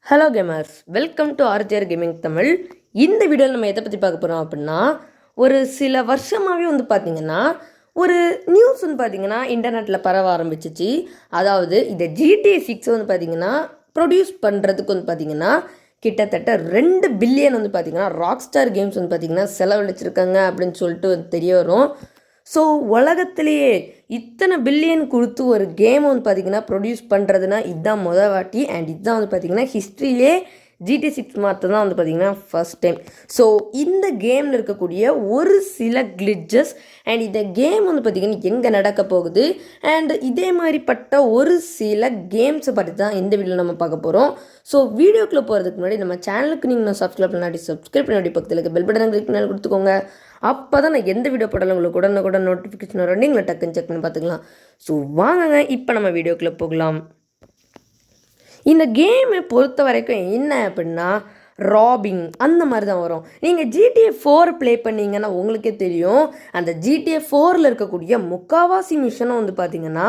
Hello gamers, welcome to RGR gaming Tamil. இந்த வீடியோவில் நம்ம எதை பற்றி பார்க்க போகிறோம் அப்படின்னா, ஒரு சில வருஷமாகவே பார்த்திங்கன்னா ஒரு நியூஸ் பார்த்திங்கன்னா இன்டர்நெட்டில் பரவ ஆரம்பிச்சிச்சு. அதாவது இந்த GTA 6 பார்த்திங்கன்னா ப்ரொடியூஸ் பண்ணுறதுக்கு பார்த்திங்கன்னா கிட்டத்தட்ட 2 பில்லியன் பார்த்திங்கன்னா ராக்ஸ்டார் கேம்ஸ் பார்த்திங்கன்னா செலவழிச்சிருக்காங்க அப்படின்னு சொல்லிட்டு தெரிய வரும். ஸோ உலகத்திலேயே இத்தனை பில்லியன் கொடுத்து ஒரு கேம் பார்த்திங்கன்னா ப்ரொடியூஸ் பண்ணுறதுனா இதுதான் மொதல் வாட்டி. அண்ட் இதுதான் பார்த்திங்கன்னா ஹிஸ்ட்ரியிலே GTA 6 மாற்றம் தான் பார்த்திங்கன்னா ஃபர்ஸ்ட் டைம். ஸோ இந்த கேமில் இருக்கக்கூடிய ஒரு சில கிளிச்சஸ் அண்ட் இந்த கேம் பார்த்திங்கன்னா எங்கே நடக்க போகுது அண்ட் இதே மாதிரிப்பட்ட ஒரு சில கேம்ஸை பற்றி தான் இந்த வீடியோவில் நம்ம பார்க்க போகிறோம். ஸோ வீடியோக்குள்ளே போகிறதுக்கு முன்னாடி நம்ம சேனலுக்கு நீங்கள் சப்ஸ்கிரைப் பண்ணாடி பக்கத்தில் இருக்க பெல் பட்டன் கிளிக் பண்ணி கொடுத்துக்கோங்க. அப்போ தான் நான் எந்த வீடியோ போட்டாலும் உங்களுக்கு உடனுக்குடன் நோட்டிஃபிகேஷன் வரும், நீங்களை டக்குன்னு செக் பண்ணி பார்த்துக்கலாம். ஸோ வாங்க இப்போ நம்ம வீடியோக்குள்ளே போகலாம். இந்த கேமை பொறுத்த வரைக்கும் என்ன அப்படின்னா ராபிங் அந்த மாதிரி தான் வரும். நீங்கள் GTA 4 ப்ளே பண்ணிங்கன்னா உங்களுக்கே தெரியும், அந்த GTA 4 இருக்கக்கூடிய முக்கால்வாசி மிஷனும் பார்த்திங்கன்னா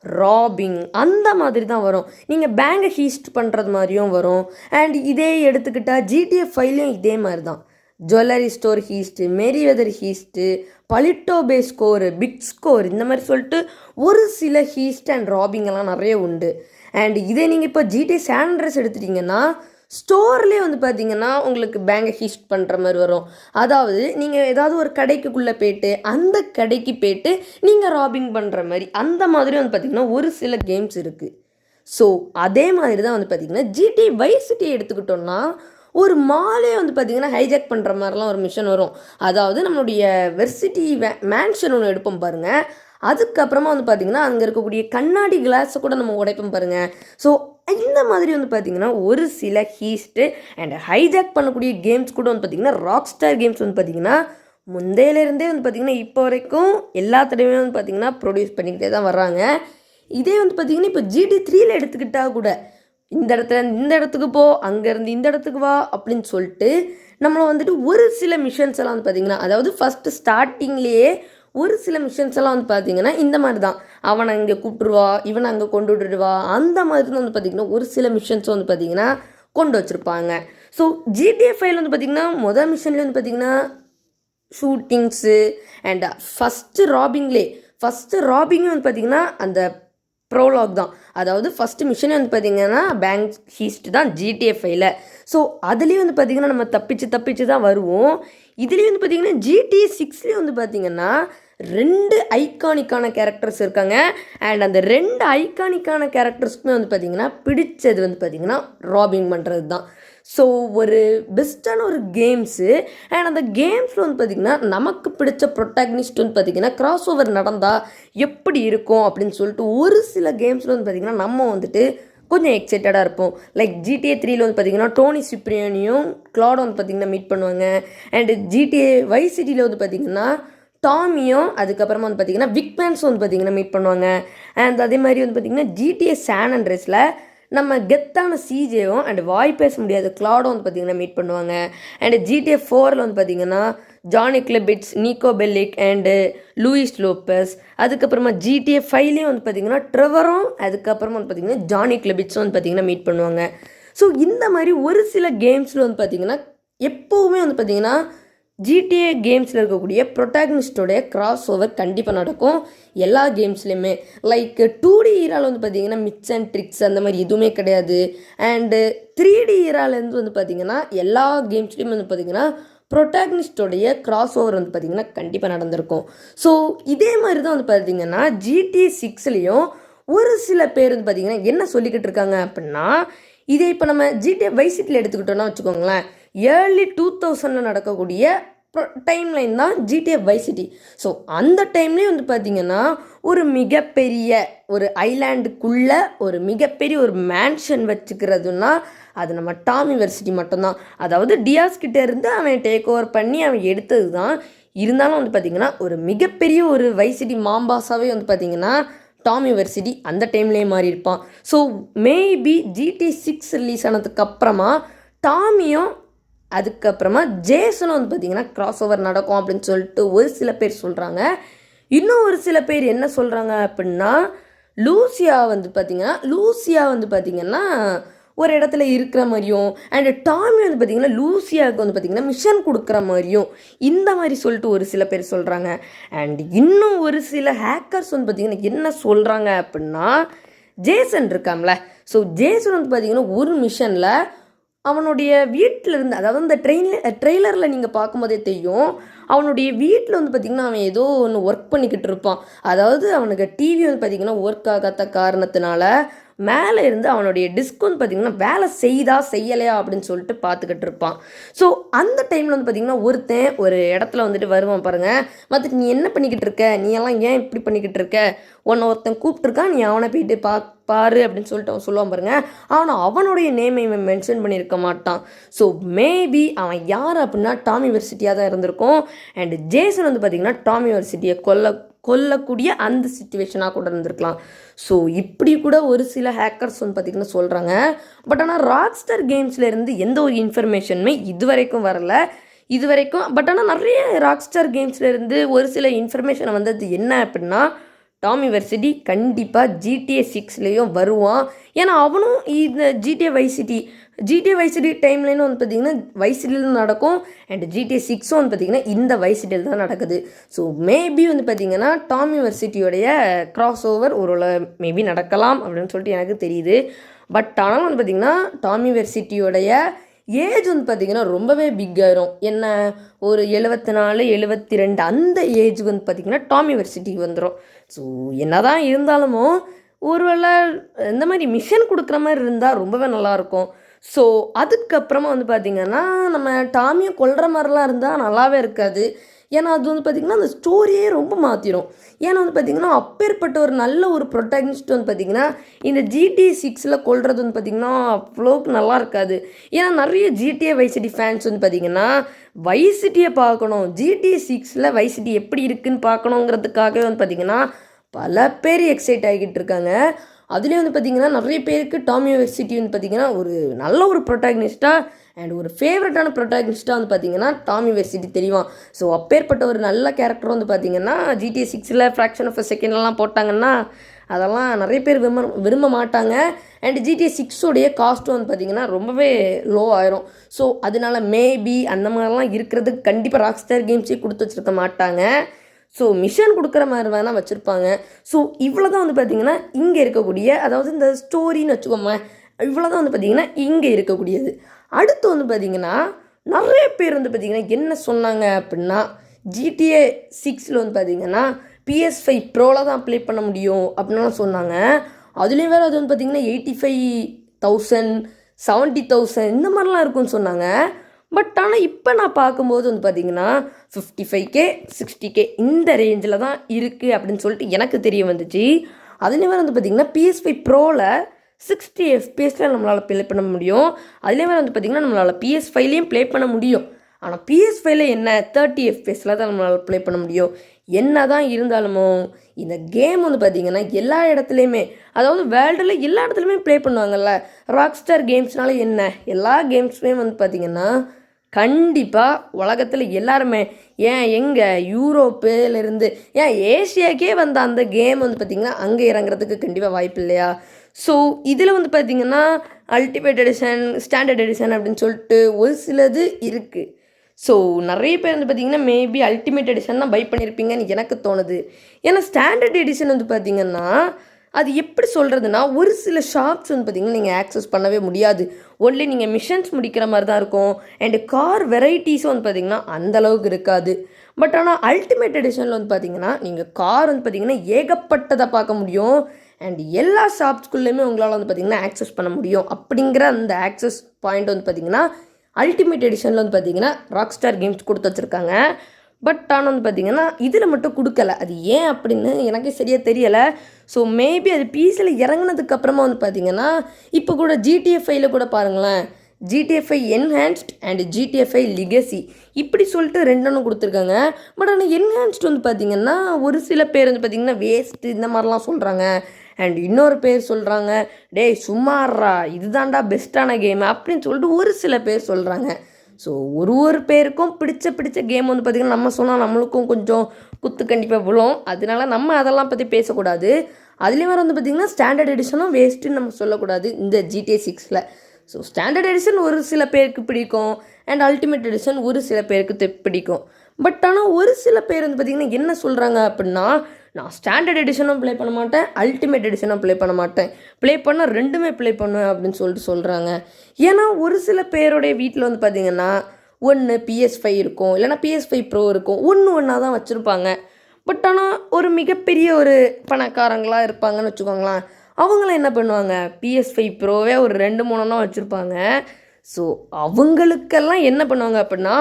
ராபிங் அந்த மாதிரி தான் வரும். நீங்கள் பேங்கை ஹீஸ்ட் பண்ணுறது மாதிரியும் வரும். அண்ட் இதே எடுத்துக்கிட்டால் GTA 5லையும் இதே மாதிரி தான். ஜுவல்லரி ஸ்டோர் ஹீஸ்ட்டு, மெரிவெதர் ஹீஸ்ட்டு, பலிட்டோ பே ஸ்கோரு, பிக் ஸ்கோர், இந்த மாதிரி சொல்லிட்டு ஒரு சில ஹீஸ்ட் அண்ட் ராபிங்கெல்லாம் நிறைய உண்டு. அண்ட் இதே நீங்கள் இப்போ GTA San Andreas எடுத்துட்டிங்கன்னா ஸ்டோர்லேயே பார்த்திங்கன்னா உங்களுக்கு பேங்கை ஹீஸ்ட் பண்ணுற மாதிரி வரும். அதாவது நீங்கள் ஏதாவது ஒரு கடைக்குள்ளே போய்ட்டு அந்த கடைக்கு போய்ட்டு நீங்கள் ராபிங் பண்ணுற மாதிரி அந்த மாதிரி பார்த்திங்கன்னா ஒரு சில கேம்ஸ் இருக்குது. ஸோ அதே மாதிரி தான் பார்த்திங்கன்னா GTA Vice City எடுத்துக்கிட்டோன்னா ஒரு மாலே பார்த்திங்கன்னா ஹைஜாக் பண்ணுற மாதிரிலாம் ஒரு மிஷன் வரும். அதாவது நம்மளுடைய வெர்சிட்டி மேன்ஷன் ஒன்று எடுப்போம் பாருங்கள். அதுக்கப்புறமா பார்த்திங்கன்னா அங்கே இருக்கக்கூடிய கண்ணாடி கிளாஸை கூட நம்ம உடைப்போம் பாருங்கள். ஸோ இந்த மாதிரி பார்த்திங்கன்னா ஒரு சில ஹீஸ்ட்டு அண்ட் ஹைஜாக் பண்ணக்கூடிய கேம்ஸ் கூட பார்த்திங்கன்னா ராக்ஸ்டார் கேம்ஸ் பார்த்திங்கன்னா முந்தையிலேருந்தே பார்த்திங்கன்னா இப்போ வரைக்கும் எல்லா தடவையும் பார்த்திங்கன்னா ப்ரொடியூஸ் பண்ணிக்கிட்டே தான் வர்றாங்க. இதே பார்த்திங்கன்னா இப்போ GTA 3 எடுத்துக்கிட்டால் கூட இந்த இடத்துல இந்த இடத்துக்கு போ, அங்கேருந்து இந்த இடத்துக்கு வா அப்படின்னு சொல்லிட்டு நம்மளை ஒரு சில மிஷன்ஸ் எல்லாம் பார்த்திங்கன்னா, அதாவது ஃபஸ்ட்டு ஸ்டார்டிங்லேயே ஒரு சில மிஷன்ஸ் எல்லாம் பார்த்திங்கன்னா இந்த மாதிரி தான். அவனை இங்கே கூப்பிட்டுருவா, இவனை அங்கே கொண்டு விட்டுடுவா, அந்த மாதிரி தான் பார்த்திங்கன்னா ஒரு சில மிஷன்ஸ் பார்த்திங்கன்னா கொண்டு வச்சுருப்பாங்க. ஸோ GTA 5 பார்த்திங்கன்னா மொதல் மிஷன்லேயே பார்த்திங்கன்னா ஷூட்டிங்ஸு அண்ட் ஃபஸ்ட்டு ராபிங்கும் பார்த்திங்கன்னா அந்த ப்ரோலாக் தான். அதாவது ஃபஸ்ட்டு மிஷனே பார்த்திங்கன்னா பேங்க் ஹீஸ்ட் தான் GTA 5ல். ஸோ அதுலேயும் பார்த்திங்கன்னா நம்ம தப்பிச்சு தான் வருவோம். இதுலேயும் பார்த்திங்கன்னா GTA 6லேயும் பார்த்திங்கன்னா 2 ஐகானிக்கான கேரக்டர்ஸ் இருக்காங்க. அண்ட் அந்த 2 ஐகானிக்கான கேரக்டர்ஸ்க்குமே பார்த்திங்கன்னா பிடிச்சது பார்த்திங்கன்னா ராபிங் பண்ணுறது தான். ஸோ ஒரு பெஸ்ட்டான ஒரு கேம்ஸு. அண்ட் அந்த கேம்ஸில் பார்த்திங்கன்னா நமக்கு பிடிச்ச ப்ரொட்டாகனிஸ்ட் பார்த்திங்கன்னா கிராஸ் ஓவர் நடந்தால் எப்படி இருக்கும் அப்படின்னு சொல்லிட்டு ஒரு சில கேம்ஸில் பார்த்திங்கன்னா நம்ம கொஞ்சம் எக்ஸைட்டடாக இருப்போம். லைக் GTA 3ல் பார்த்திங்கன்னா டோனி சிப்ரியானியும் கிளாடோ பார்த்திங்கன்னா மீட் பண்ணுவாங்க. அண்டு GTA Vice Cityயில் பார்த்திங்கன்னா டாமியும் அதுக்கப்புறமா பார்த்திங்கன்னா விக் மேன்ஸும் பார்த்திங்கன்னா மீட் பண்ணுவாங்க. அண்ட் அதே மாதிரி பார்த்திங்கன்னா GTA San Andreasல நம்ம கெத்தான CJவும் அண்ட் வாய் பேச முடியாத கிளாடோ பார்த்திங்கன்னா மீட் பண்ணுவாங்க. அண்டு GTA 4ல் பார்த்திங்கன்னா Johnny Klebitz, Niko Bellic and Luis Lopez. அதுக்கப்புறமா GTA 5லேயும் பார்த்திங்கன்னா ட்ரெவரும் அதுக்கப்புறமா பார்த்திங்கன்னா ஜானி கிளபிட்ஸும் பார்த்திங்கன்னா மீட் பண்ணுவாங்க. ஸோ இந்த மாதிரி ஒரு சில கேம்ஸில் பார்த்திங்கன்னா எப்போவுமே பார்த்திங்கன்னா GTA கேம்ஸில் இருக்கக்கூடிய ப்ரொட்டாகனிஸ்டோடைய கிராஸ் ஓவர் கண்டிப்பாக நடக்கும் எல்லா கேம்ஸ்லேயுமே. லைக் 2D ஈரால் பார்த்திங்கன்னா மிக்ஸ் அண்ட் ட்ரிக்ஸ் அந்த மாதிரி எதுவுமே கிடையாது. அண்டு 3D ஈராலேருந்து பார்த்திங்கன்னா எல்லா கேம்ஸ்லேயுமே பார்த்திங்கன்னா ப்ரொட்டாகனிஸ்டோடைய கிராஸ் ஓவர் பார்த்திங்கன்னா கண்டிப்பாக நடந்திருக்கும். ஸோ இதே மாதிரி தான் பார்த்திங்கன்னா GTA 6லேயும் ஒரு சில பேர் பார்த்திங்கன்னா என்ன சொல்லிக்கிட்டு இருக்காங்க அப்படின்னா, இதே இப்போ நம்ம GTA Vice Cityயில் எடுத்துக்கிட்டோன்னா வச்சுக்கோங்களேன், ஏர்லி 2000 நடக்கக்கூடிய டைம்லைன் தான் GTA Vice City. ஸோ அந்த டைம்லேயும் பார்த்திங்கன்னா ஒரு மிகப்பெரிய ஒரு ஐலாண்டுக்குள்ளே ஒரு மிகப்பெரிய ஒரு மேன்ஷன் வச்சுக்கிறதுனா அது நம்ம டாமி வெர்சிட்டி மட்டும்தான். அதாவது டியாஸ்கிட்ட இருந்து அவன் டேக் ஓவர் பண்ணி அவன் எடுத்தது தான். இருந்தாலும் பார்த்திங்கன்னா ஒரு மிகப்பெரிய ஒரு Vice City மாம்பாஸாகவே பார்த்திங்கன்னா டாமி வெர்சிட்டி அந்த டைம்லேயே மாறி இருப்பான். ஸோ மேபி GTA 6 ரிலீஸ் ஆனதுக்கப்புறமா டாமியும் அதுக்கப்புறமா ஜேசனும் பார்த்திங்கன்னா கிராஸ் ஓவர் நடக்கும் அப்படின்னு சொல்லிட்டு ஒரு சில பேர் சொல்கிறாங்க. இன்னும் ஒரு சில பேர் என்ன சொல்கிறாங்க அப்படின்னா லூசியா பார்த்திங்கன்னா ஒரு இடத்துல இருக்கிற மாதிரியும், அண்ட் டாமி வந்து பார்த்திங்கன்னா லூசியாவுக்கு வந்து பார்த்திங்கன்னா மிஷன் கொடுக்குற மாதிரியும் இந்த மாதிரி சொல்லிட்டு ஒரு சில பேர் சொல்கிறாங்க. அண்ட் இன்னும் ஒரு சில ஹேக்கர்ஸ் வந்து பார்த்திங்கன்னா என்ன சொல்கிறாங்க அப்படின்னா, ஜேசன் இருக்காம்ல, ஸோ ஜேசன் வந்து பார்த்திங்கன்னா ஒரு மிஷனில் அவனுடைய வீட்டில் இருந்து, அதாவது இந்த ட்ரெய்லரில் நீங்கள் பார்க்கும்போதே தெரியும், அவனுடைய வீட்டில் வந்து பார்த்திங்கன்னா அவன் ஏதோ ஒன்று ஒர்க் பண்ணிக்கிட்டு இருப்பான். அதாவது அவனுக்கு டிவி வந்து பார்த்திங்கன்னா ஒர்க் ஆகாத காரணத்தினால மேலே இருந்து அவனுடைய டிஸ்க் வந்து பார்த்திங்கன்னா வேலை செய்யலையா அப்படின்னு சொல்லிட்டு பார்த்துக்கிட்டு இருப்பான். ஸோ அந்த டைமில் வந்து பார்த்திங்கன்னா ஒருத்தன் ஒரு இடத்துல வந்துட்டு வருவான் பாருங்கள். மற்ற நீ என்ன பண்ணிக்கிட்டு இருக்க, நீ எல்லாம் ஏன் இப்படி பண்ணிக்கிட்டு இருக்க, உன்னை ஒருத்தன் கூப்பிட்ருக்கான், நீ அவனை போயிட்டு பாரு அப்படின்னு சொல்லிட்டு அவன் சொல்லுவான் பாருங்க. ஆனால் அவனுடைய நேமை இவன் மென்ஷன் பண்ணியிருக்க மாட்டான். ஸோ மேபி அவன் யார் அப்படின்னா டாமி வெர்சிட்டியாக தான் இருந்திருக்கும். அண்ட் ஜேசன் வந்து பார்த்திங்கன்னா டாமி வெர்சிட்டியை கொல்லக்கூடிய அந்த சிச்சுவேஷனாக கூட இருந்திருக்கலாம். ஸோ இப்படி கூட ஒரு சில ஹேக்கர்ஸ் வந்து பார்த்திங்கன்னா சொல்கிறாங்க. பட் ஆனால் ராக்ஸ்டார் கேம்ஸ்லேருந்து எந்த ஒரு இன்ஃபர்மேஷனுமே இதுவரைக்கும் வரல. பட் ஆனால் நிறைய ராக்ஸ்டார் கேம்ஸ்லேருந்து ஒரு சில இன்ஃபர்மேஷனை வந்தது என்ன அப்படின்னா, டாமி வெர்சிட்டி கண்டிப்பாக GTA 6லேயும் வருவான். ஏன்னா அவனும் இந்த GTA வைசிட்டி டைம்லேயும் வந்து பார்த்திங்கன்னா வைசிட்டியில் நடக்கும். அண்ட் GTA 6 வந்து பார்த்திங்கன்னா இந்த வைசிட்டியில் தான் நடக்குது. ஸோ மேபி வந்து பார்த்திங்கன்னா டாமி வெர்சிட்டியோடைய கிராஸ் ஓவர் ஒரு மேபி நடக்கலாம் அப்படின்னு சொல்லிட்டு எனக்கு தெரியுது. பட் ஆனால் வந்து பார்த்திங்கன்னா டாமி வெர்சிட்டியோடைய ஏஜ் வந்து பார்த்திங்கன்னா ரொம்பவே பிக் ஆயிரும். என்ன ஒரு 74 72 அந்த ஏஜ் வந்து பார்த்திங்கன்னா டாமி வெர்சிட்டிக்கு வந்துடும். ஸோ என்ன தான் இருந்தாலும் ஒருவேளை இந்த மாதிரி மிஷன் கொடுக்குற மாதிரி இருந்தால் ரொம்பவே நல்லாயிருக்கும். ஸோ அதுக்கப்புறமா வந்து பார்த்திங்கன்னா நம்ம டாமியை கொல்கிற மாதிரிலாம் இருந்தால் நல்லாவே இருக்காது. ஏன்னா அது வந்து பார்த்திங்கன்னா அந்த ஸ்டோரியே ரொம்ப மாற்றிடும். ஏன்னா வந்து பார்த்திங்கன்னா அப்பேற்பட்ட ஒரு நல்ல ஒரு ப்ரொட்டாகனிஸ்ட் வந்து பார்த்திங்கன்னா இந்த GTA 6 கொல்றது வந்து பார்த்திங்கன்னா அவ்வளோக்கு நல்லா இருக்காது. ஏன்னா நிறைய GTA வைசிட்டி ஃபேன்ஸ் வந்து பார்த்திங்கன்னா வைசிட்டியை பார்க்கணும், GTA 6 வைசிட்டி எப்படி இருக்குதுன்னு பார்க்கணுங்கிறதுக்காகவே வந்து பார்த்திங்கன்னா பல பேர் எக்ஸைட் ஆகிக்கிட்டு இருக்காங்க. அதுலேயும் வந்து பார்த்திங்கன்னா நிறைய பேருக்கு டாமி வெர்சிட்டி வந்து பார்த்திங்கன்னா ஒரு நல்ல ஒரு ப்ரொட்டாகனிஸ்ட்டாக அண்ட் ஒரு ஃபேவரட்டான ப்ரொட்டாகனிஸ்ட்டாக வந்து பார்த்திங்கன்னா டாமி வெர்சிட்டி தெரியும். ஸோ அப்பேற்பட்ட ஒரு நல்ல கேரக்டர் வந்து பார்த்திங்கன்னா GTA 6 ஃப்ராக்ஷன் ஆஃப் அ செகண்ட்லாம் போட்டாங்கன்னா அதெல்லாம் நிறைய பேர் விரும்ப மாட்டாங்க. அண்ட் GTA 6 காஸ்ட்டும் வந்து பார்த்திங்கன்னா ரொம்பவே லோ ஆயிரும். ஸோ அதனால மேபி அந்த மாதிரிலாம் இருக்கிறதுக்கு கண்டிப்பாக ராக்ஸ்டார் கேம்ஸே கொடுத்து வச்சுருக்க மாட்டாங்க. ஸோ மிஷன் கொடுக்குற மாதிரி வேணால் வச்சுருப்பாங்க. ஸோ இவ்வளோ தான் வந்து பார்த்திங்கன்னா இங்கே இருக்கக்கூடிய, அதாவது இந்த ஸ்டோரின்னு வச்சுக்கோங்க, இவ்வளோ தான் வந்து பார்த்திங்கன்னா இங்கே இருக்கக்கூடியது. அடுத்து வந்து பார்த்திங்கன்னா நிறைய பேர் வந்து பார்த்திங்கன்னா என்ன சொன்னாங்க அப்படின்னா, GTA 6 வந்து பார்த்திங்கன்னா PS5 ப்ரோவில் தான் ப்ளே பண்ண முடியும் அப்படின்லாம் சொன்னாங்க. அதுலேயும் வேறு அது வந்து பார்த்திங்கன்னா 85,000 70,000 இந்த மாதிரிலாம் இருக்குன்னு சொன்னாங்க. பட் ஆனால் இப்போ நான் பார்க்கும்போது வந்து பார்த்திங்கன்னா 55K 60K இந்த ரேஞ்சில் தான் இருக்குது அப்படின்னு சொல்லிட்டு எனக்கு தெரிய வந்துச்சு. அதுலேயும் வேறு வந்து பார்த்திங்கன்னா PS5 ப்ரோவில் 60 FPS நம்மளால் ப்ளே பண்ண முடியும். அதுலேயும் வேறு வந்து பார்த்திங்கன்னா நம்மளால் PS5லேயும் ப்ளே பண்ண முடியும். ஆனால் PS5 என்ன 30 FPS தான் நம்மளால் ப்ளே பண்ண முடியும். என்ன தான் இருந்தாலும் இந்த கேம் வந்து பார்த்திங்கன்னா எல்லா இடத்துலையுமே, அதாவது வேர்ல்டில் எல்லா இடத்துலையுமே ப்ளே பண்ணுவாங்கல்ல. ராக்ஸ்டார் கேம்ஸ்னால என்ன எல்லா கேம்ஸுமே வந்து பார்த்திங்கன்னா கண்டிப்பாக உலகத்தில் எல்லாருமே, ஏன் எங்கே யூரோப்பிலேருந்து ஏன் ஏஷியாக்கே வந்த அந்த கேம் வந்து பார்த்திங்கன்னா அங்கே இறங்குறதுக்கு கண்டிப்பாக வாய்ப்பு இல்லையா? ஸோ இதில் வந்து பார்த்திங்கன்னா அல்டிமேட் எடிஷன், ஸ்டாண்டர்ட் எடிஷன் அப்படின்னு சொல்லிட்டு ஒரு சிலது இருக்குது. ஸோ நிறைய பேர் வந்து பார்த்திங்கன்னா மேபி அல்டிமேட் எடிஷன் தான் பை பண்ணியிருப்பீங்கன்னு எனக்கு தோணுது. ஏன்னா ஸ்டாண்டர்ட் எடிஷன் வந்து பார்த்திங்கன்னா அது எப்படி சொல்கிறதுனா, ஒரு சில ஷாப்ஸ் வந்து பார்த்திங்கன்னா நீங்கள் ஆக்சஸ் பண்ணவே முடியாது. ஒன்லி நீங்கள் மிஷன்ஸ் முடிக்கிற மாதிரி தான் இருக்கும். அண்டு கார் வெரைட்டிஸும் வந்து பார்த்திங்கன்னா அந்தளவுக்கு இருக்காது. பட் ஆனால் அல்டிமேட் எடிஷனில் வந்து பார்த்திங்கன்னா நீங்கள் கார் வந்து பார்த்திங்கன்னா ஏகப்பட்டதை பார்க்க முடியும். அண்ட் எல்லா ஷாப்ஸ்குள்ளேயுமே உங்களால் வந்து பார்த்திங்கன்னா ஆக்சஸ் பண்ண முடியும். அப்படிங்கிற அந்த ஆக்சஸ் பாயிண்ட் வந்து பார்த்திங்கன்னா அல்டிமேட் எடிஷனில் வந்து பார்த்திங்கன்னா ராக்ஸ்டார் கேம்ஸ் கொடுத்து வச்சுருக்காங்க. பட் ஆனால் வந்து பார்த்திங்கன்னா இதில் மட்டும் கொடுக்கல. அது ஏன் அப்படின்னு எனக்கே சரியாக தெரியலை. ஸோ மேபி அது பிசியில் இறங்கினதுக்கப்புறமா வந்து பார்த்திங்கன்னா இப்போ கூட GTA 5 கூட பாருங்களேன், GTA 5 enhanced and GTA 5 legacy இப்படி சொல்லிட்டு ரெண்டொன்னும் கொடுத்துருக்காங்க. பட் ஆனால் என்ஹான்ஸ்ட் வந்து பார்த்திங்கன்னா ஒரு சில பேர் வந்து பார்த்திங்கன்னா வேஸ்ட்டு இந்த மாதிரிலாம் சொல்கிறாங்க. அண்ட் இன்னொரு பேர் சொல்கிறாங்க, டேய் சும்மாறா இதுதான்டா பெஸ்ட்டான கேம் அப்படின்னு சொல்லிட்டு ஒரு சில பேர் சொல்கிறாங்க. ஸோ ஒரு பேருக்கும் பிடிச்ச கேம் வந்து பார்த்திங்கன்னா நம்ம சொன்னால் நம்மளுக்கும் கொஞ்சம் குத்து கண்டிப்பாக விழும். அதனால நம்ம அதெல்லாம் பற்றி பேசக்கூடாது. அதுலேயும் வேறு வந்து பார்த்திங்கன்னா ஸ்டாண்டர்ட் எடிஷனும் வேஸ்ட்டுன்னு நம்ம சொல்லக்கூடாது இந்த GTA 6ல். ஸோ ஸ்டாண்டர்ட் எடிஷன் ஒரு சில பேருக்கு பிடிக்கும் அண்ட் அல்டிமேட் எடிஷன் ஒரு சில பேருக்கு பிடிக்கும். பட் ஆனால் ஒரு சில பேர் வந்து பார்த்திங்கன்னா என்ன சொல்கிறாங்க அப்படின்னா, நான் ஸ்டாண்டர்ட் எடிஷனும் ப்ளே பண்ண மாட்டேன், அல்டிமேட் எடிஷனும் ப்ளே பண்ண மாட்டேன், ப்ளே பண்ணால் ரெண்டுமே ப்ளே பண்ணுவேன் அப்படின்னு சொல்கிறாங்க. ஏன்னா ஒரு சில பேருடைய வீட்டில் வந்து பார்த்திங்கன்னா ஒன்று PS5 இருக்கும், இல்லைனா PS5 Pro இருக்கும், ஒன்றா தான் வச்சுருப்பாங்க. பட் ஆனால் ஒரு மிகப்பெரிய ஒரு பணக்காரங்களாக இருப்பாங்கன்னு வச்சுக்கோங்களேன், அவங்களாம் என்ன பண்ணுவாங்க, PS5 Proவே ஒரு 2-3 வச்சுருப்பாங்க. ஸோ அவங்களுக்கெல்லாம் என்ன பண்ணுவாங்க அப்படின்னா,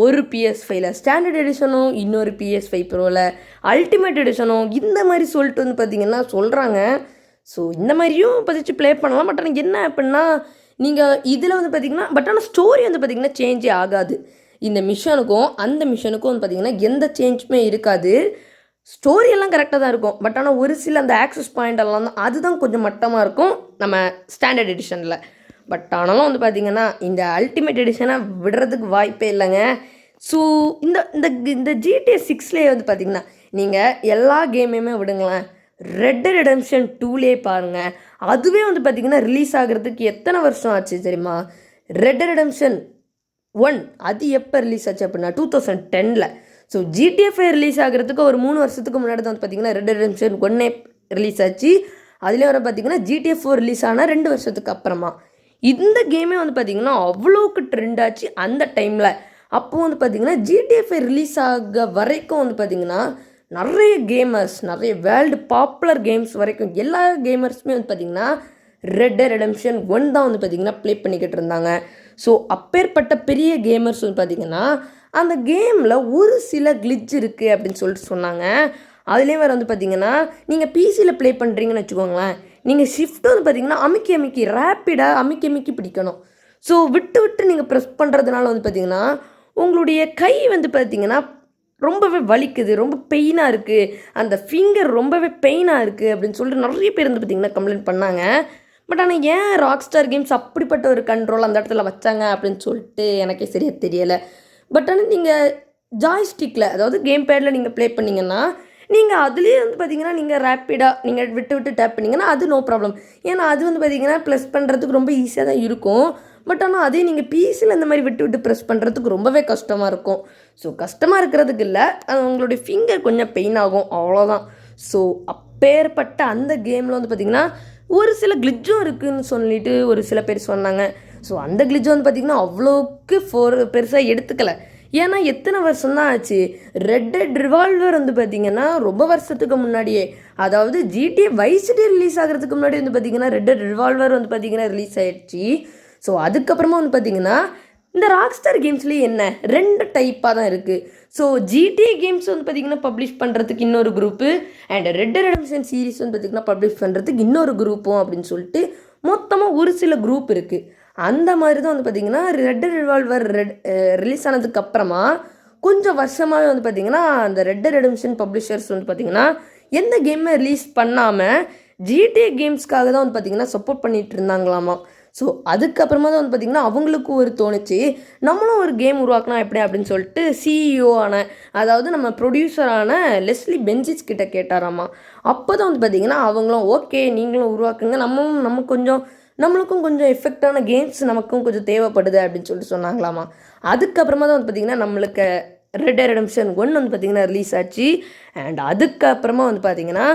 ஒரு PS5ல ஸ்டாண்டர்ட் எடிஷனும் இன்னொரு PS5 Proவில் அல்டிமேட் எடிஷனும் இந்த மாதிரி சொல்லிட்டு வந்து பார்த்திங்கன்னா சொல்கிறாங்க. ஸோ இந்த மாதிரியும் பதிச்சு ப்ளே பண்ணலாம். பட் ஆனால் என்ன அப்படின்னா, நீங்கள் இதில் வந்து பார்த்திங்கன்னா பட் ஆனால் ஸ்டோரி வந்து பார்த்திங்கன்னா சேஞ்சே ஆகாது. இந்த மிஷனுக்கும் அந்த மிஷனுக்கும் வந்து பார்த்திங்கன்னா எந்த சேஞ்சுமே இருக்காது. ஸ்டோரியெல்லாம் கரெக்டாக தான் இருக்கும். பட் ஆனால் ஒரு சில அந்த ஆக்சஸ் பாயிண்ட் எல்லாம் தான் அதுதான் கொஞ்சம் மட்டமாக இருக்கும் நம்ம ஸ்டாண்டர்ட் எடிஷனில். பட் ஆனாலும் வந்து பார்த்திங்கன்னா இந்த அல்டிமேட் எடிஷனை விடுறதுக்கு வாய்ப்பே இல்லைங்க. ஸோ இந்த இந்த இந்த GTA 6லேயே வந்து பார்த்திங்கன்னா நீங்கள் எல்லா கேமையுமே விடுங்களேன், ரெட் டெட் ரிடெம்ப்ஷன் 2லேயே பாருங்கள், அதுவே வந்து பார்த்திங்கன்னா ரிலீஸ் ஆகிறதுக்கு எத்தனை வருஷம் ஆச்சு தெரியுமா? ரெட் டெட் ரிடெம்ப்ஷன் 1 அது எப்போ ரிலீஸ் ஆச்சு அப்படின்னா 2010ல். ஸோ GTA 5 ரிலீஸ் ஆகிறதுக்கு ஒரு 3 வருஷத்துக்கு முன்னாடி தான் வந்து பார்த்திங்கன்னா ரெட் டெட் ரிடெம்ப்ஷன் 1 ரிலீஸ் ஆச்சு. அதுலேயே வர பார்த்திங்கன்னா GTA 4 ரிலீஸ் ஆனால் 2 வருஷத்துக்கு அப்புறமா. இந்த கேமே வந்து பார்த்திங்கன்னா அவ்வளோக்கு ட்ரெண்ட் ஆச்சு அந்த டைமில். அப்போது வந்து பார்த்திங்கன்னா GTA 5 ரிலீஸ் ஆக வரைக்கும் வந்து பார்த்திங்கன்னா நிறைய கேமர்ஸ், நிறைய வேர்ல்டு பாப்புலர் கேம்ஸ் வரைக்கும் எல்லா கேமர்ஸுமே வந்து பார்த்திங்கன்னா ரெட் டெட் ரிடெம்ப்ஷன் 1 தான் வந்து பார்த்திங்கன்னா ப்ளே பண்ணிக்கிட்டு இருந்தாங்க. ஸோ அப்பேற்பட்ட பெரிய கேமர்ஸ் வந்து பார்த்திங்கன்னா அந்த கேமில் ஒரு சில கிளிட்ஜ் இருக்குது அப்படின்னு சொல்லிட்டு சொன்னாங்க. அதுலேயும் வேறு வந்து பார்த்திங்கன்னா நீங்கள் பிசியில் ப்ளே பண்ணுறீங்கன்னு வச்சுக்கோங்களேன், நீங்கள் ஷிஃப்ட் வந்து பார்த்திங்கன்னா அமுக்கி ரேப்பிடாக அமுக்கி பிடிக்கணும். ஸோ விட்டு நீங்கள் ப்ரெஸ் பண்ணுறதுனால வந்து பார்த்திங்கன்னா உங்களுடைய கை வந்து பார்த்திங்கன்னா ரொம்பவே வலிக்குது, ரொம்ப பெயினாக இருக்குது, அந்த ஃபிங்கர் ரொம்பவே பெயினாக இருக்குது அப்படின்னு சொல்லிட்டு நிறைய பேர் வந்து பார்த்திங்கன்னா கம்ப்ளைண்ட் பண்ணாங்க. பட் ஆனால் ஏன் ராக்ஸ்டார் கேம்ஸ் அப்படிப்பட்ட ஒரு கண்ட்ரோல் அந்த இடத்துல வச்சாங்க அப்படின்னு சொல்லிட்டு எனக்கே சரியாக தெரியலை. பட் ஆனால் நீங்கள் ஜாய்ஸ்டிக்கில் அதாவது கேம் பேடில் நீங்கள் ப்ளே பண்ணிங்கன்னா நீங்கள் அதுலேயே வந்து பார்த்திங்கன்னா நீங்கள் ரேப்பிடாக நீங்கள் விட்டு டேப் பண்ணிங்கன்னா அது நோ ப்ராப்ளம். ஏன்னா அது வந்து பார்த்திங்கன்னா ப்ளஸ் பண்ணுறதுக்கு ரொம்ப ஈஸியாக தான் இருக்கும். பட் ஆனால் அதே நீங்கள் பிசியில் இந்த மாதிரி விட்டு ப்ரெஸ் பண்ணுறதுக்கு ரொம்பவே கஷ்டமாக இருக்கும். ஸோ கஷ்டமாக இருக்கிறதுக்கு இல்லை, அது உங்களுடைய ஃபிங்கர் கொஞ்சம் பெயின் ஆகும், அவ்வளோதான். ஸோ அப்பேற்பட்ட அந்த கேமில் வந்து பார்த்திங்கன்னா ஒரு சில கிளிட்ஜும் இருக்குதுன்னு சொல்லிட்டு ஒரு சில பேர் சொன்னாங்க. ஸோ அந்த கிளிட்ஜ் வந்து பார்த்திங்கன்னா அவ்வளோக்கு பெருசாக எடுத்துக்கலை. ஏன்னா எத்தனை வருஷம் தான் ஆச்சு, ரெட் டெட் ரிவால்வர் வந்து பார்த்திங்கன்னா ரொம்ப வருஷத்துக்கு முன்னாடியே, அதாவது GTA வைஸ் சிட்டி ரிலீஸ் ஆகிறதுக்கு முன்னாடி வந்து பார்த்திங்கன்னா ரெட் டெட் ரிவால்வர் வந்து பார்த்திங்கன்னா ரிலீஸ் ஆகிடுச்சு. ஸோ அதுக்கப்புறமா வந்து பார்த்திங்கன்னா இந்த ராக்ஸ்டார் கேம்ஸ்லேயே என்ன 2 டைப்பாக தான் இருக்குது. ஸோ GTA கேம்ஸ் வந்து பார்த்திங்கன்னா பப்ளிஷ் பண்ணுறதுக்கு இன்னொரு group and red dead redemption series வந்து பார்த்திங்கன்னா பப்ளிஷ் பண்ணுறதுக்கு இன்னொரு குரூப்பும் அப்படின்னு சொல்லிட்டு மொத்தமாக ஒரு சில குரூப் இருக்குது. அந்த மாதிரி தான் வந்து பார்த்திங்கன்னா ரெட் டெட் ரிவால்வர் ரிலீஸ் ஆனதுக்கப்புறமா கொஞ்சம் வருஷமாகவே வந்து பார்த்திங்கன்னா அந்த ரெட் டெட் ரிடெம்ப்ஷன் பப்ளிஷர்ஸ் வந்து பார்த்திங்கன்னா எந்த கேமை ரிலீஸ் பண்ணாமல் GTA கேம்ஸ்க்காக தான் வந்து பார்த்திங்கன்னா சப்போர்ட் பண்ணிகிட்டு இருந்தாங்களாமா. ஸோ அதுக்கப்புறமா தான் வந்து பார்த்திங்கன்னா அவங்களுக்கு ஒரு தோணுச்சு, நம்மளும் ஒரு கேம் உருவாக்கினா எப்படி அப்படின்னு சொல்லிட்டு CEO ஆன அதாவது நம்ம ப்ரொடியூசரான லெஸ்லி பென்சிஸ் கிட்ட கேட்டாராமா. அப்போ தான் வந்து பார்த்திங்கன்னா அவங்களும் ஓகே நீங்களும் உருவாக்குங்க, நம்மளுக்கும் கொஞ்சம் எஃபெக்டான கேம்ஸ் நமக்கும் கொஞ்சம் தேவைப்படுது அப்படின்னு சொல்லிட்டு சொன்னாங்களாமா. அதுக்கப்புறமா தான் வந்து பார்த்திங்கன்னா நம்மளுக்கு ரெட் டெட் ரிடெம்ப்ஷன் 1 வந்து பார்த்திங்கன்னா ரிலீஸ் ஆச்சு. அண்ட் அதுக்கப்புறமா வந்து பார்த்திங்கன்னா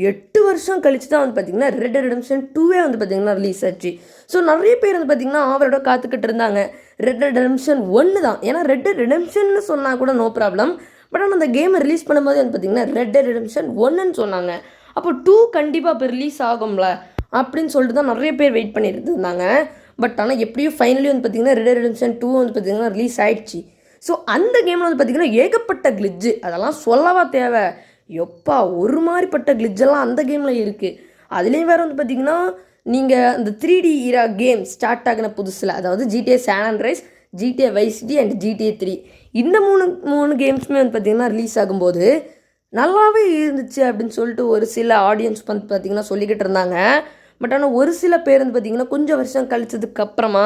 8 வருஷம் கழிச்சு தான் வந்து பார்த்திங்கன்னா ரெட் டெட் ரிடெம்ப்ஷன் 2வே வந்து பார்த்திங்கன்னா ரிலீஸ் ஆச்சு. ஸோ நிறைய பேர் வந்து பார்த்திங்கன்னா அவரோட காத்துக்கிட்டு இருந்தாங்க ரெட் டெட் ரிடெம்ப்ஷன் 1 தான். ஏன்னா ரெட் டெட் ரிடெம்ப்ஷன்னு சொன்னால் கூட நோ ப்ராப்ளம். பட் ஆனால் அந்த கேமை ரிலீஸ் பண்ணும்போது வந்து பார்த்திங்கன்னா ரெட் டெட் ரிடெம்ப்ஷன் 1ன்னு சொன்னாங்க. அப்போ 2 கண்டிப்பாக இப்போ ரிலீஸ் ஆகும்ல அப்படின்னு சொல்லிட்டு தான் நிறைய பேர் வெயிட் பண்ணிட்டு இருந்தாங்க. பட் ஆனால் எப்படியும் ஃபைனலி வந்து பார்த்திங்கன்னா ரெட் டெட் ரிடெம்ப்ஷன் 2 வந்து பார்த்திங்கன்னா ரிலீஸ் ஆகிடுச்சு. ஸோ அந்த கேமில் வந்து பார்த்திங்கன்னா ஏகப்பட்ட கிளிட்ஜு, அதெல்லாம் சொல்லவா தேவை, எப்பா ஒரு மாதிரிப்பட்ட கிளிட்ஜெல்லாம் அந்த கேமில் இருக்குது. அதுலேயும் வேறு வந்து பார்த்திங்கன்னா நீங்கள் அந்த 3D ஈரா கேம் ஸ்டார்ட் ஆகின புதுசில், அதாவது GTA San Andreas, GTA Vice City and GTA 3 இந்த மூணு கேம்ஸுமே வந்து பார்த்திங்கன்னா ரிலீஸ் ஆகும்போது நல்லாவே இருந்துச்சு அப்படின்னு சொல்லிட்டு ஒரு சில ஆடியன்ஸ் வந்து பார்த்திங்கன்னா சொல்லிக்கிட்டு இருந்தாங்க. பட் ஆனால் ஒரு சில பேர் வந்து பார்த்திங்கன்னா கொஞ்சம் வருஷம் கழிச்சதுக்கு அப்புறமா,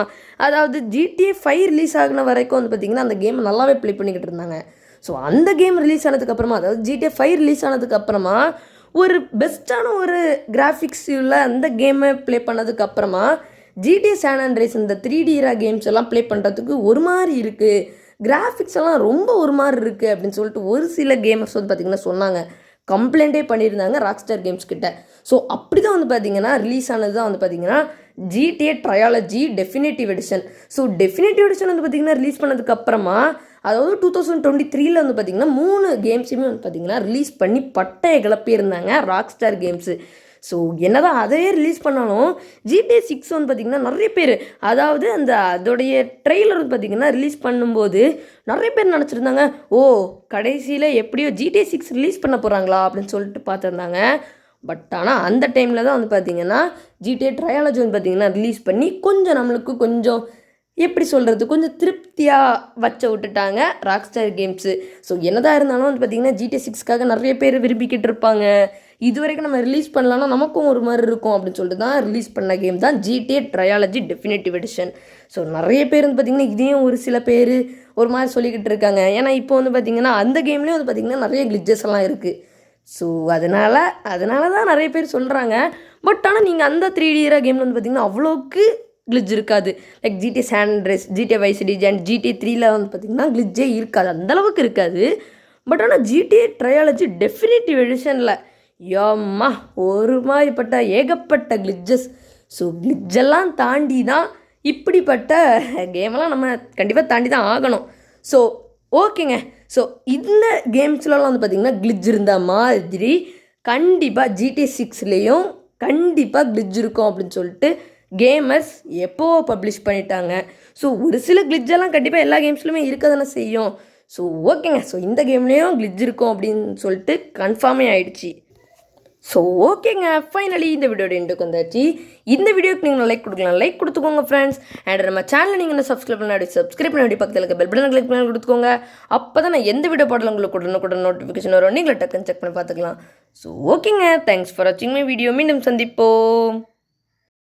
அதாவது GTA 5 ரிலீஸ் ஆகின வரைக்கும் வந்து பார்த்திங்கன்னா அந்த கேம் நல்லாவே ப்ளே பண்ணிக்கிட்டு இருந்தாங்க. ஸோ அந்த கேம் ரிலீஸ் ஆனதுக்கப்புறமா, அதாவது GTA 5 ரிலீஸ் ஆனதுக்கப்புறமா ஒரு பெஸ்ட்டான ஒரு கிராஃபிக்ஸ் உள்ள அந்த கேமை ப்ளே பண்ணதுக்கப்புறமா GTA San Andreas இந்த 3D era கேம்ஸ் எல்லாம் ப்ளே பண்ணுறதுக்கு ஒரு மாதிரி இருக்குது, கிராஃபிக்ஸ் எல்லாம் ரொம்ப ஒரு மாதிரி இருக்குது அப்படின்னு சொல்லிட்டு ஒரு சில கேமர்ஸ் வந்து பார்த்திங்கன்னா சொன்னாங்க, கம்ப்ளைண்ட்டே பண்ணியிருந்தாங்க ராக்ஸ்டார் கேம்ஸ் கிட்ட. ஸோ அப்படி தான் வந்து பார்த்திங்கன்னா ரிலீஸ் ஆனது தான் வந்து பார்த்திங்கன்னா GTA Trilogy definitive edition. So definitive edition வந்து பார்த்திங்கன்னா ரிலீஸ் பண்ணதுக்கப்புறமா, அதாவது 2023 வந்து பார்த்திங்கன்னா 3 கேம்ஸுமே வந்து பார்த்திங்கன்னா ரிலீஸ் பண்ணி பட்டையை கிளப்பியிருந்தாங்க ராக்ஸ்டார் கேம்ஸு. ஸோ என்னதான் அதையே ரிலீஸ் பண்ணாலும் GTA 6 வந்து பார்த்திங்கன்னா நிறைய பேர், அதாவது அதோடைய ட்ரெய்லர் வந்து பார்த்திங்கன்னா ரிலீஸ் பண்ணும்போது நிறைய பேர் நினச்சிருந்தாங்க, ஓ கடைசியில் எப்படியோ GTA 6 ரிலீஸ் பண்ண போகிறாங்களா அப்படின்னு சொல்லிட்டு பார்த்துருந்தாங்க. பட் ஆனால் அந்த டைமில் தான் வந்து பார்த்திங்கன்னா GTA Trilogy வந்து பார்த்திங்கன்னா ரிலீஸ் பண்ணி கொஞ்சம் நம்மளுக்கு கொஞ்சம் எப்படி சொல்கிறது, கொஞ்சம் திருப்தியாக வச்ச விட்டுட்டாங்க ராக்ஸ்டார் கேம்ஸு. ஸோ என்னதான் இருந்தாலும் வந்து பார்த்திங்கன்னா GTA 6க்காக நிறைய பேர் விரும்பிக்கிட்டு இருப்பாங்க, இது வரைக்கும் நம்ம ரிலீஸ் பண்ணலான்னா நமக்கும் ஒரு மாதிரி இருக்கும் அப்படின்னு சொல்லிட்டு தான் ரிலீஸ் பண்ண கேம் தான் GTA Trilogy definitive edition. So நிறைய பேர் வந்து பார்த்திங்கன்னா இதையும் ஒரு சில பேர் ஒரு மாதிரி சொல்லிக்கிட்டு இருக்காங்க. ஏன்னா இப்போ வந்து பார்த்திங்கன்னா அந்த கேம்லேயும் வந்து பார்த்திங்கன்னா நிறைய கிளிச்சஸ் எல்லாம் இருக்குது. ஸோ அதனால தான் நிறைய பேர் சொல்கிறாங்க. பட் ஆனால் நீங்கள் அந்த 3D era கேமில் வந்து பார்த்திங்கன்னா அவ்வளோக்கு கிளிச் இருக்காது. Like GTA San Andreas, GTA Vice City and GTA 3ல வந்து பார்த்திங்கன்னா கிளிச்சே இருக்காது, அந்தளவுக்கு இருக்காது. பட் ஆனால் GTA Trilogy டெஃபினேட்டிவ் எடிஷனில் யம்மா ஒரு மாதிரிப்பட்ட ஏகப்பட்ட கிளிச்சஸ். ஸோ கிளிச்செல்லாம் தாண்டி தான் இப்படிப்பட்ட கேமெல்லாம் நம்ம கண்டிப்பாக தாண்டி தான் ஆகணும். ஸோ ஓகேங்க. ஸோ இந்த கேம்ஸ்லலாம் வந்து பார்த்திங்கன்னா கிளிச் இருந்த மாதிரி கண்டிப்பாக GTA 6லேயும் கண்டிப்பாக கிளிச் இருக்கும் அப்படின்னு சொல்லிட்டு கேமர்ஸ் எப்போ பப்ளிஷ் பண்ணிட்டாங்க. ஸோ ஒரு சில கிளிச்செல்லாம் கண்டிப்பாக எல்லா கேம்ஸ்லையுமே இருக்க தானே செய்யும். ஸோ ஓகேங்க. ஸோ இந்த கேம்லேயும் கிளிச் இருக்கும் அப்படின்னு சொல்லிட்டு கன்ஃபார்மே ஆகிடுச்சு. ஸோ ஓகேங்க, ஃபைனலி இந்த வீடியோட எண்டுக்கு வந்தாச்சு. இந்த வீடியோக்கு நீங்கள் லைக் கொடுக்கலாம், லைக் கொடுத்துக்கோங்க ஃப்ரெண்ட்ஸ். அண்ட் நம்ம சேனலை நீங்கள் என்ன சப்ஸ்கிரைப் பண்ணி பக்கத்தில் இருக்க பெல் பட்டன் கிளிக் பண்ணி கொடுத்துக்கோங்க. அப்போ தான் நான் எந்த வீடியோ போடலாம் உங்களுக்கு உடனுக்குடன் நோட்டிஃபிகேஷன் வரும், நீங்களே டக்குன்னு செக் பண்ணி பார்த்துக்கலாம். ஸோ ஓகேங்க, தேங்க்ஸ் ஃபார் வாட்சிங் மை வீடியோ. மீண்டும் சந்திப்போம்.